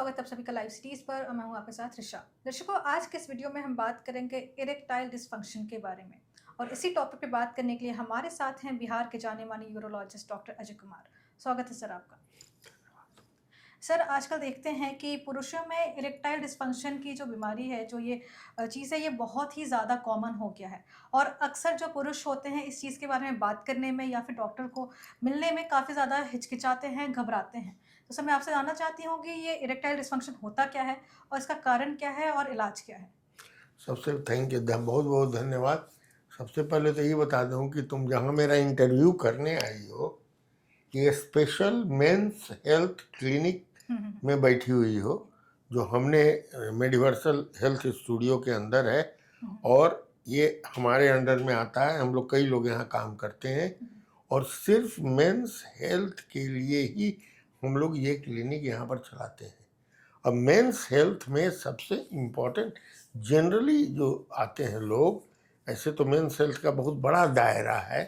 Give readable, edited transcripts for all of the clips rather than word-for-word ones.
स्वागत है आप सभी का लाइव सिटीज पर और मैं हूं आपके साथ ऋषा। दर्शकों, आज के इस वीडियो में हम बात करेंगे इरेक्टाइल डिसफंक्शन के बारे में और इसी टॉपिक पे बात करने के लिए हमारे साथ हैं बिहार के जाने माने यूरोलॉजिस्ट डॉक्टर अजय कुमार। स्वागत है सर आपका। सर, आजकल देखते हैं कि पुरुषों में इरेक्टाइल डिसफंक्शन की जो बीमारी है, जो ये चीज़ है, ये बहुत ही ज़्यादा कॉमन हो गया है और अक्सर जो पुरुष होते हैं इस चीज़ के बारे में बात करने में या फिर डॉक्टर को मिलने में काफ़ी ज़्यादा हिचकिचाते हैं, घबराते हैं। तो सर, मैं आपसे जानना चाहती हूँ कि ये इरेक्टाइल डिसफंक्शन होता क्या है और इसका कारण क्या है और इलाज क्या है? सबसे थैंक यू, बहुत बहुत धन्यवाद। सबसे पहले तो ये बता दूं कि तुम जहां मेरा इंटरव्यू करने आई हो, ये स्पेशल मेंस हेल्थ क्लिनिक में बैठी हुई हो, जो हमने मेडिवर्सल हेल्थ स्टूडियो के अंदर है और ये हमारे अंडर में आता है। हम लोग कई लोग यहाँ काम करते हैं और सिर्फ मेंस हेल्थ के लिए ही हम लोग ये क्लिनिक यहाँ पर चलाते हैं। अब मेंस हेल्थ में सबसे इम्पोर्टेंट जनरली जो आते हैं लोग, ऐसे तो मेंस हेल्थ का बहुत बड़ा दायरा है,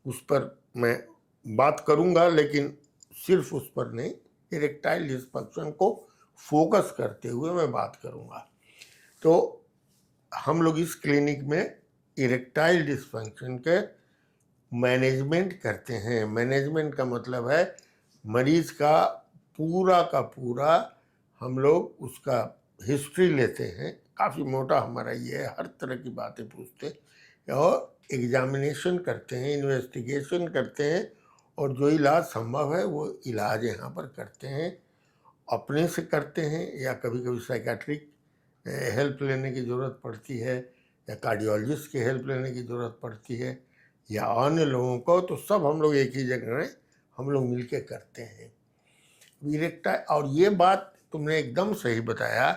उस पर मैं बात करूंगा, लेकिन सिर्फ उस पर नहीं, इरेक्टाइल डिसफंक्शन को फोकस करते हुए मैं बात करूंगा। तो हम लोग इस क्लिनिक में इरेक्टाइल डिसफंक्शन के मैनेजमेंट करते हैं। मैनेजमेंट का मतलब है मरीज का पूरा हम लोग उसका हिस्ट्री लेते हैं। काफ़ी मोटा हमारा ये है, हर तरह की बातें पूछते हैं और एग्जामिनेशन करते हैं, इन्वेस्टिगेशन करते हैं और जो इलाज संभव है वो इलाज यहाँ पर करते हैं। अपने से करते हैं या कभी कभी साइकेट्रिक हेल्प लेने की ज़रूरत पड़ती है या कार्डियोलॉजिस्ट की हेल्प लेने की ज़रूरत पड़ती है या अन्य लोगों को, तो सब हम लोग एक ही जगह में हम लोग मिलके करते हैं इरेक्टाइल। और ये बात तुमने एकदम सही बताया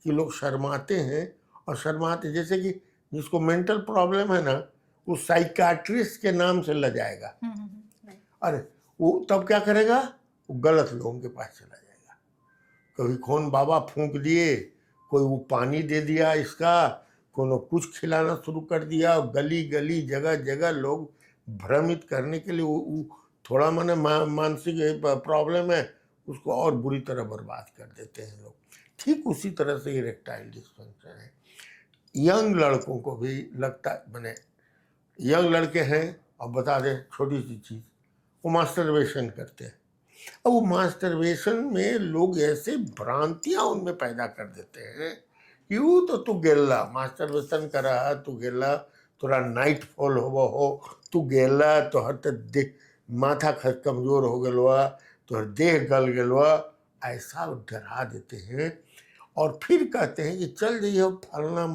कि लोग शर्माते हैं, और शर्माते जैसे कि जिसको मेंटल प्रॉब्लम है ना, वो साइकाट्रिस्ट के नाम से लजाएगा। अरे वो तब क्या करेगा, वो गलत लोगों के पास चला जाएगा। कभी कौन बाबा फूंक दिए, कोई वो पानी दे दिया इसका, कोनो कुछ खिलाना शुरू कर दिया, गली गली जगह जगह लोग भ्रमित करने के लिए वो थोड़ा माने मानसिक प्रॉब्लम है, उसको और बुरी तरह बर्बाद कर देते हैं लोग। ठीक उसी तरह से इरेक्टाइल डिसफंक्शन है। यंग लड़कों को भी लगता है, मैंने यंग लड़के हैं, अब बता दें छोटी सी चीज़, वो मास्टरबेशन करते हैं। अब वो मास्टरबेशन में लोग ऐसे भ्रांतियां उनमें पैदा कर देते हैं कि वो तो तू गेला मास्टरबेशन करा, तू गेला थोड़ा नाइट फॉल हो, तू गेला तो हर देख माथा कमजोर हो गया, तो देह गल गलवा, ऐसा डरा देते हैं। और फिर कहते हैं कि चल जाइए फलना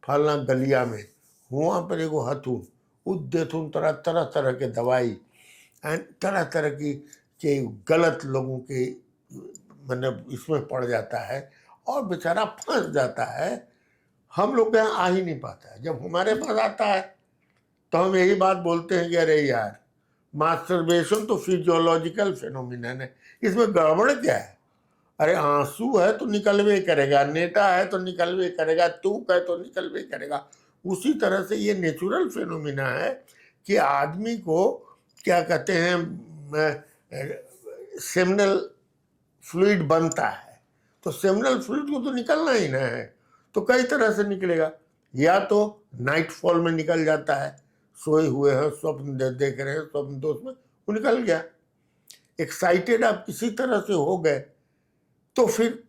फलना गलिया में, वहाँ पर एगो हथुन उद देथुन तरह तरह तरह के दवाई एंड तरह तरह की के गलत लोगों के मतलब इसमें पड़ जाता है और बेचारा फंस जाता है। हम लोग यहाँ आ ही नहीं पाता है। जब हमारे पास आता है तो हम यही बात बोलते हैं कि अरे यार, मास्टरबेशन तो फिजियोलॉजिकल फिनोमिनन है, इसमें गड़बड़ क्या है? अरे आंसू है तो निकलवे करेगा, नेटा है तो निकलवे करेगा, तूक है तो निकलवे करेगा। उसी तरह से ये नेचुरल फिनोमिना है कि आदमी को क्या कहते हैं, सेमिनल फ्लूइड बनता है, तो सेमिनल फ्लूइड को तो निकलना ही ना है, तो कई तरह से निकलेगा। या तो नाइट फॉल में निकल जाता है, सोए हुए हैं, स्वप्न देख रहे हैं, स्वप्न दोष में वो निकल गया। एक्साइटेड आप किसी तरह से हो गए तो फिर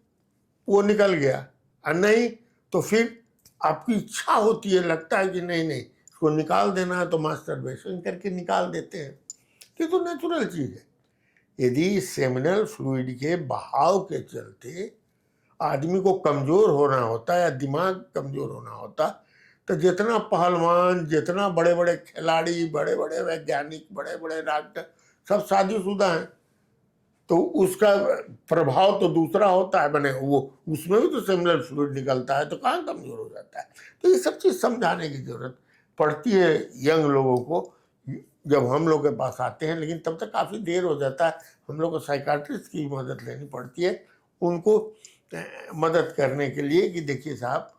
वो निकल गया, और नहीं तो फिर आपकी इच्छा होती है, लगता है कि नहीं नहीं इसको निकाल देना है, तो मास्टरबेशन करके निकाल देते हैं। ये तो नेचुरल चीज़ है। यदि सेमिनल फ्लूइड के बहाव के चलते आदमी को कमज़ोर होना होता या दिमाग कमज़ोर होना होता, तो जितना पहलवान, जितना बड़े बड़े खिलाड़ी, बड़े बड़े वैज्ञानिक, बड़े बड़े डॉक्टर सब शादीशुदा हैं, तो उसका प्रभाव तो दूसरा होता है, बने वो उसमें भी तो सेमिनल फ्लूइड निकलता है, तो कहाँ कमज़ोर हो जाता है। तो ये सब चीज़ समझाने की ज़रूरत पड़ती है यंग लोगों को जब हम लोग के पास आते हैं, लेकिन तब तक काफ़ी देर हो जाता है। हम लोग को साइकाट्रिस्ट की मदद लेनी पड़ती है, उनको मदद करने के लिए कि देखिए साहब,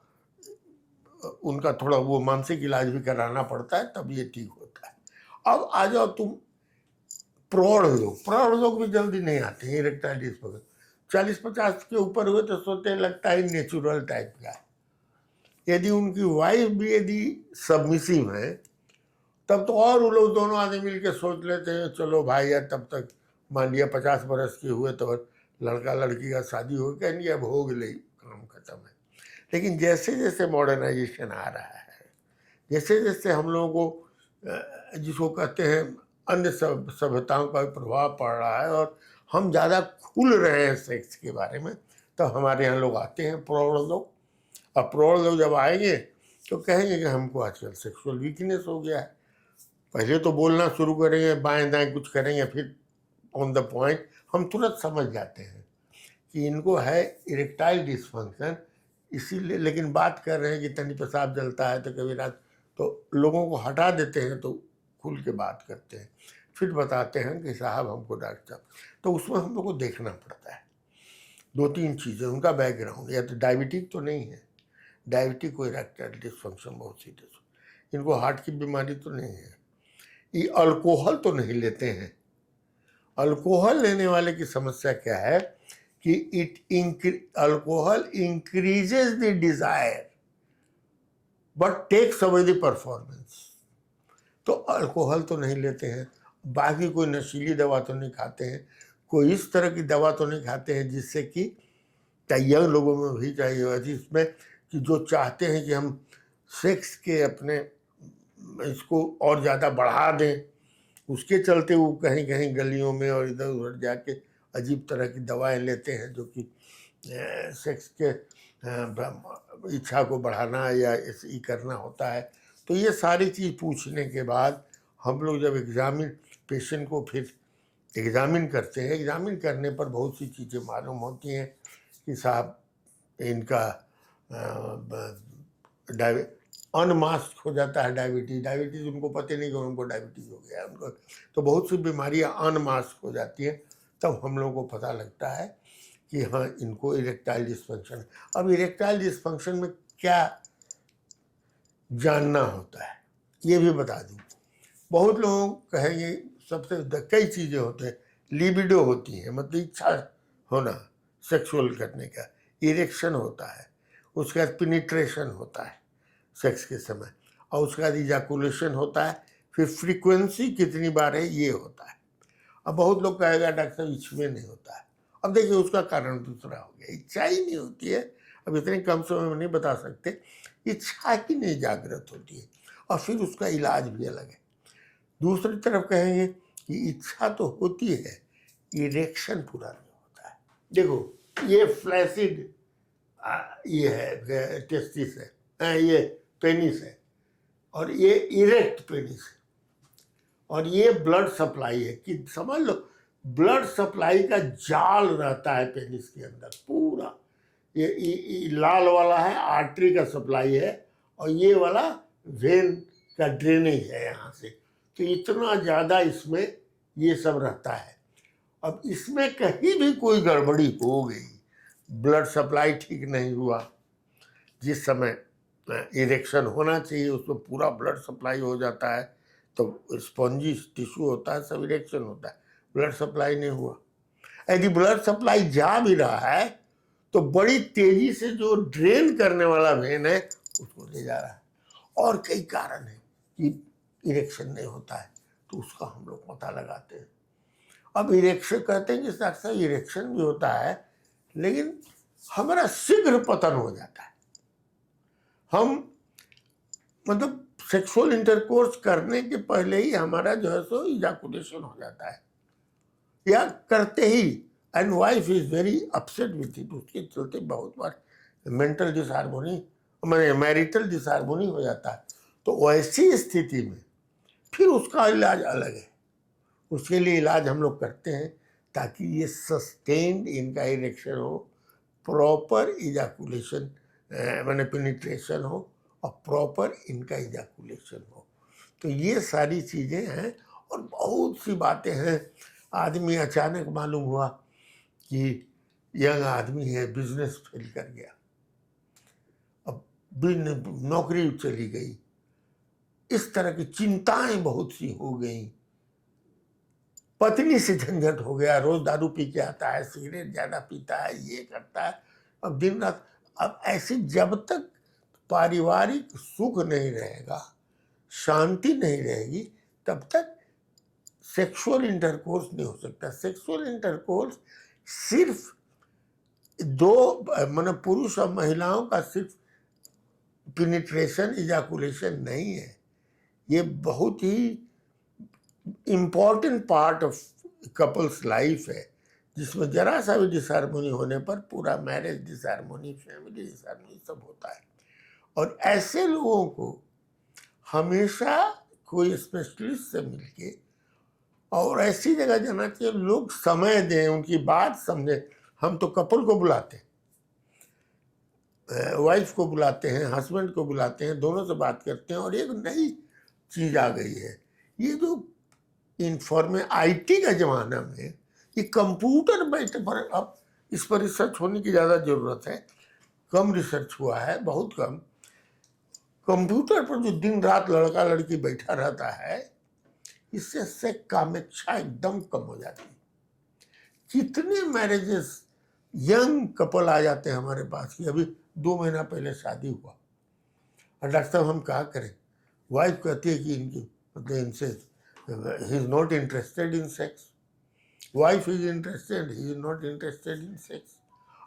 उनका थोड़ा वो मानसिक इलाज भी कराना पड़ता है, तब ये ठीक होता है। अब आ जाओ तुम प्रौढ़ लोग भी जल्दी नहीं आते हैं इरेक्टाइल डिसफंक्शन। 40-50 के ऊपर हुए तो सोचने लगता है नेचुरल टाइप का है। यदि उनकी वाइफ भी यदि सबमिसिव है तब तो और वो लोग दोनों आदमी मिलकर सोच लेते हैं चलो भाई यार, तब तक मान लिया 50 बरस के हुए तो लड़का लड़की का शादी हो गया, नहीं अब हो गई, काम खत्म है। लेकिन जैसे जैसे मॉडर्नाइजेशन आ रहा है, जैसे जैसे हम लोगों को जिसको कहते हैं अन्य सभ्यताओं का भी प्रभाव पड़ रहा है और हम ज़्यादा खुल रहे हैं सेक्स के बारे में, तब हमारे यहाँ लोग आते हैं प्रौढ़ लोग। अब प्रौढ़ लोग जब आएंगे तो कहेंगे कि हमको आजकल सेक्सुअल वीकनेस हो गया है। पहले तो बोलना शुरू करेंगे, बाएं दाएं कुछ करेंगे, फिर ऑन द पॉइंट हम तुरंत समझ जाते हैं कि इनको है इरेक्टाइल डिसफंक्शन, इसीलिए। लेकिन बात कर रहे हैं कि तनी पेशाब जलता है तो कभी रात, तो लोगों को हटा देते हैं तो खुल के बात करते हैं, फिर बताते हैं कि साहब हमको डॉक्टर साहब। तो उसमें हम लोग को देखना पड़ता है 2-3 चीज़ें, उनका बैकग्राउंड, या तो डायबिटिक तो नहीं है, डायबिटिक को इरेक्टाइल डिसफंक्शन बहुत सीरियस, इनको हार्ट की बीमारी तो नहीं है, ये अल्कोहल तो नहीं लेते हैं। अल्कोहल लेने वाले की समस्या क्या है कि alcohol increases the desire but takes away the performance. तो अल्कोहल तो नहीं लेते हैं, बाकी कोई नशीली दवा तो नहीं खाते हैं, कोई इस तरह की दवा तो नहीं खाते हैं जिससे कि यंग लोगों में भी चाहिए, जिसमें कि जो चाहते हैं कि हम सेक्स के अपने इसको और ज़्यादा बढ़ा दें, उसके चलते वो कहीं कहीं गलियों में और इधर उधर जाके अजीब तरह की दवाएं लेते हैं जो कि सेक्स के इच्छा को बढ़ाना या ऐसे करना होता है। तो ये सारी चीज़ पूछने के बाद हम लोग जब पेशेंट को फिर एग्ज़ामिन करते हैं, एग्ज़ामिन करने पर बहुत सी चीज़ें मालूम होती हैं कि साहब इनका अनमास्क हो जाता है डायबिटीज़ उनको पता नहीं कि उनको डायबिटीज़ हो गया है उनको, तो बहुत सी बीमारियां अनमास्क हो जाती हैं, तब हम लोगों को पता लगता है कि हाँ इनको इरेक्टाइल डिसफंक्शन है। अब इरेक्टाइल डिसफंक्शन में क्या जानना होता है ये भी बता दूँ। बहुत लोग कहेंगे सबसे कई चीज़ें होते हैं, लिबिडो होती है, मतलब इच्छा होना सेक्सुअल करने का, इरेक्शन होता है, उसके बाद पेनिट्रेशन होता है सेक्स के समय, और उसके बाद इजाकुलेशन होता है, फिर फ्रीक्वेंसी कितनी बार है ये होता है। अब बहुत लोग कहेगा डॉक्टर साहब इसमें नहीं होता है। अब देखिए उसका कारण दूसरा हो गया, इच्छा ही नहीं होती है। अब इतने कम समय में नहीं बता सकते, इच्छा ही नहीं जागृत होती है, और फिर उसका इलाज भी अलग है। दूसरी तरफ कहेंगे कि इच्छा तो होती है, इरेक्शन पूरा नहीं होता है। देखो ये फ्लैसिड ये है टेस्टिस है, ये पेनिस है, और ये इरेक्ट पेनिस है, और ये ब्लड सप्लाई है कि समझ लो ब्लड सप्लाई का जाल रहता है पेनिस के अंदर पूरा। ये लाल वाला है आर्टरी का सप्लाई है, और ये वाला वेन का ड्रेनेज है यहाँ से। तो इतना ज़्यादा इसमें ये सब रहता है। अब इसमें कहीं भी कोई गड़बड़ी हो गई, ब्लड सप्लाई ठीक नहीं हुआ, जिस समय इरेक्शन होना चाहिए उसमें पूरा ब्लड सप्लाई हो जाता है, तो स्पॉन्जी टिश्यू होता है, सब इरेक्शन होता है, ब्लड सप्लाई नहीं हुआ। यदि ब्लड सप्लाई जा भी रहा है तो बड़ी तेजी से जो ड्रेन करने वाला वेन है उसको ले जा रहा है, और कई कारण है कि इरेक्शन नहीं होता है, तो उसका हम लोग पता लगाते हैं। अब इरेक्शन कहते हैं कि साथ इरेक्शन भी होता है, लेकिन हमारा शीघ्र पतन हो जाता है। हम मतलब सेक्सुअल इंटरकोर्स करने के पहले ही हमारा जो है सो इजाकुलेशन हो जाता है, या करते ही, and wife is very upset with it. उसके चलते बहुत बार मेंटल डिसहार्मोनी, मैंने मैरिटल डिसहार्मोनी हो जाता है। तो ऐसी स्थिति में फिर उसका इलाज अलग है, उसके लिए इलाज हम लोग करते हैं ताकि ये सस्टेन्ड इनका इरेक्शन हो, प्रॉपर इजाकुलेशन मैंने पेनिट्रेशन हो, और प्रॉपर इनका इजाकुलेशन हो। तो ये सारी चीज़ें हैं, और बहुत सी बातें हैं। आदमी अचानक मालूम हुआ कि यंग आदमी है, बिजनेस फेल कर गया, अब नौकरी चली गई, इस तरह की चिंताएं बहुत सी हो गई। पत्नी से झंझट हो गया, रोज दारू पी के आता है, सिगरेट ज्यादा पीता है, ये करता है, अब दिन रात। अब ऐसे जब तक पारिवारिक सुख नहीं रहेगा, शांति नहीं रहेगी, तब तक सेक्सुअल इंटरकोर्स नहीं हो सकता। सेक्सुअल इंटरकोर्स सिर्फ दो मतलब पुरुष और महिलाओं का सिर्फ पिनिट्रेशन, इजाकुलेशन नहीं है, ये बहुत ही important part of couples life है, जिसमें जरा सा भी डिसहार्मोनी होने पर पूरा मैरिज डिसहार्मोनी, फैमिली डिसहार्मोनी सब होता है। और ऐसे लोगों को हमेशा कोई स्पेशलिस्ट से मिलके और ऐसी जगह जाना चाहिए, लोग समय दें, उनकी बात समझें। हम तो कपल को बुलाते हैं, वाइफ को बुलाते हैं, हस्बैंड को बुलाते हैं, दोनों से बात करते हैं। और एक नई चीज आ गई है, ये जो आईटी का जमाना में ये कंप्यूटर बैठे पर, अब इस पर रिसर्च होने की ज़्यादा ज़रूरत है, कम रिसर्च हुआ है, बहुत कम। कंप्यूटर पर जो दिन रात लड़का लड़की बैठा रहता है, इससे सेक्स कामेच्छा एकदम कम हो जाती है। कितने मैरिजेस यंग कपल आ जाते हैं हमारे पास कि अभी 2 महीना पहले शादी हुआ, और डॉक्टर साहब हम क्या करें? वाइफ कहती है कि इनकी मतलब इनसे he is not interested in sex, wife is interested, he is not interested in sex.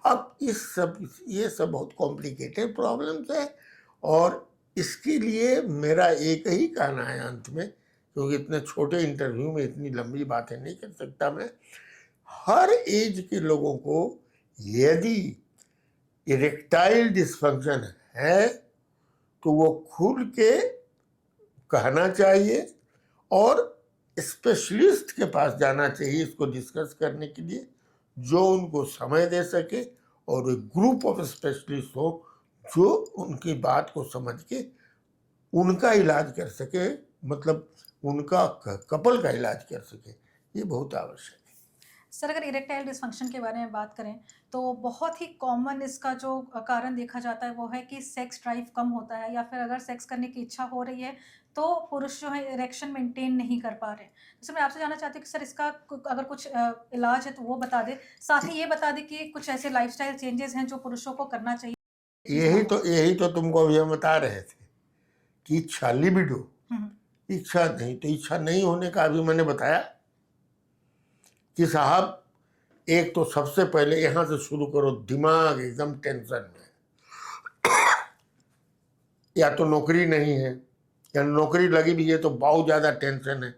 अब ये सब बहुत कॉम्प्लिकेटेड प्रॉब्लम्स है, और इसके लिए मेरा एक ही कहना है अंत में, क्योंकि इतने छोटे इंटरव्यू में इतनी लंबी बातें नहीं कर सकता मैं। हर एज के लोगों को यदि इरेक्टाइल डिस्फंक्शन है तो वो खुल के कहना चाहिए और स्पेशलिस्ट के पास जाना चाहिए इसको डिस्कस करने के लिए, जो उनको समय दे सके, और एक ग्रुप ऑफ स्पेशलिस्ट हो जो उनकी बात को समझ के उनका इलाज कर सके, मतलब उनका कपल का इलाज कर सके। ये बहुत आवश्यक है। सर, अगर इरेक्टाइल डिसफंक्शन के बारे में बात करें तो बहुत ही कॉमन इसका जो कारण देखा जाता है वो है कि सेक्स ड्राइव कम होता है, या फिर अगर सेक्स करने की इच्छा हो रही है तो पुरुष जो है इरेक्शन मेंटेन नहीं कर पा रहे। तो सर, मैं आपसे जानना चाहती हूँ कि सर इसका अगर कुछ इलाज है तो वो बता दे, साथ ही ये बता दे कि कुछ ऐसे लाइफस्टाइल चेंजेस हैं जो पुरुषों को करना चाहिए चीज़ ना हो। यही तो तुमको अभी हम बता रहे थे कि इच्छा, लिबिडो, हम्म, इच्छा नहीं, तो इच्छा नहीं होने का अभी मैंने बताया कि साहब, एक तो सबसे पहले यहां से शुरू करो, दिमाग एकदम टेंशन में, या तो नौकरी नहीं है, या नौकरी लगी भी है तो बहुत ज़्यादा टेंशन है।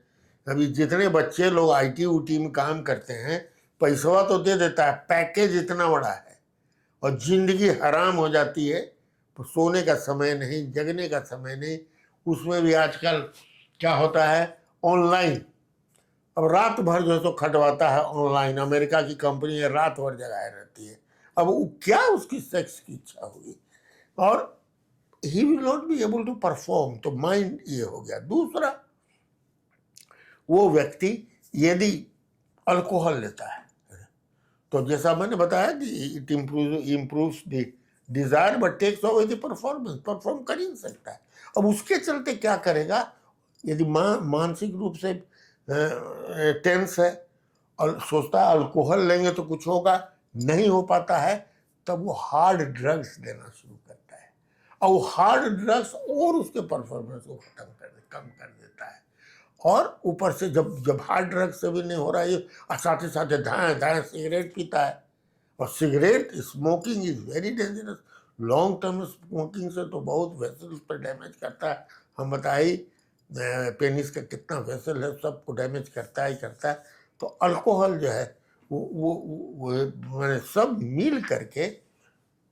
अभी जितने बच्चे लोग आईटी उटी में काम करते हैं, पैसा तो दे देता है, पैकेज इतना बड़ा है, और जिंदगी हराम हो जाती है, तो सोने का समय नहीं, जगने का समय नहीं। उसमें भी आजकल क्या होता है, ऑनलाइन। अब रात भर जो है तो खटवाता है ऑनलाइन, अमेरिका की कंपनी है, रात भर जगाए रहती है। अब वो क्या उसकी सेक्स की इच्छा होगी, और he will not be able to perform, तो माइंड ये हो गया। दूसरा, वो व्यक्ति यदि अल्कोहल लेता है तो जैसा मैंने बताया कि it improves the desire but takes away the performance, perform कर ही नहीं सकता है। अब उसके चलते क्या करेगा, यदि मानसिक रूप से टेंस है और सोचता है अल्कोहल लेंगे तो कुछ होगा, नहीं हो पाता है, तब वो हार्ड ड्रग्स लेना शुरू करता है, और वो हार्ड ड्रग्स और उसके परफॉर्मेंस को कम कर देता है। और ऊपर से जब हार्ड ड्रग्स से भी नहीं हो रहा है, साथ ही साथ दाएं दाएं सिगरेट पीता है, और cigarette smoking is very dangerous. Long term smoking से तो बहुत वेसल्स पर डैमेज करता है, हम बताइए पेनिस का कितना वेसल है, सबको डैमेज करता ही करता है। तो अल्कोहल जो है वो मैंने सब मिल करके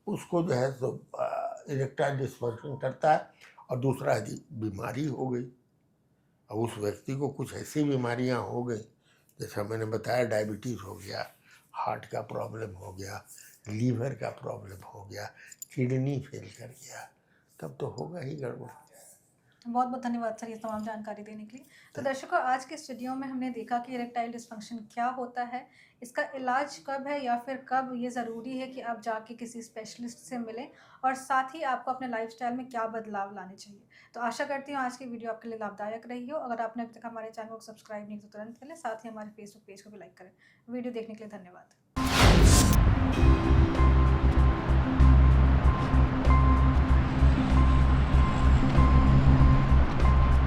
उसको जो है सो इरेक्टाइल डिस्फंक्शन करता है। और दूसरा, यदि बीमारी हो गई, अब उस व्यक्ति को कुछ ऐसी बीमारियां हो गई, जैसा मैंने बताया, डायबिटीज़ हो गया, हार्ट का प्रॉब्लम हो गया, लीवर का प्रॉब्लम हो गया, किडनी फेल कर गया, तब तो होगा ही गड़बड़। बहुत बहुत धन्यवाद सर ये तमाम जानकारी देने के लिए। तो दर्शकों, आज के इस वीडियो में हमने देखा कि इरेक्टाइल डिस्फंक्शन क्या होता है, इसका इलाज कब है या फिर कब ये ज़रूरी है कि आप जाके किसी स्पेशलिस्ट से मिलें, और साथ ही आपको अपने लाइफस्टाइल में क्या बदलाव लाने चाहिए। तो आशा करती हूँ आज की वीडियो आपके लिए लाभदायक रही हो। अगर आपने अभी तक हमारे चैनल को सब्सक्राइब नहीं किया तो तुरंत करें, साथ ही हमारे फेसबुक पेज को भी लाइक करें। वीडियो देखने के लिए धन्यवाद।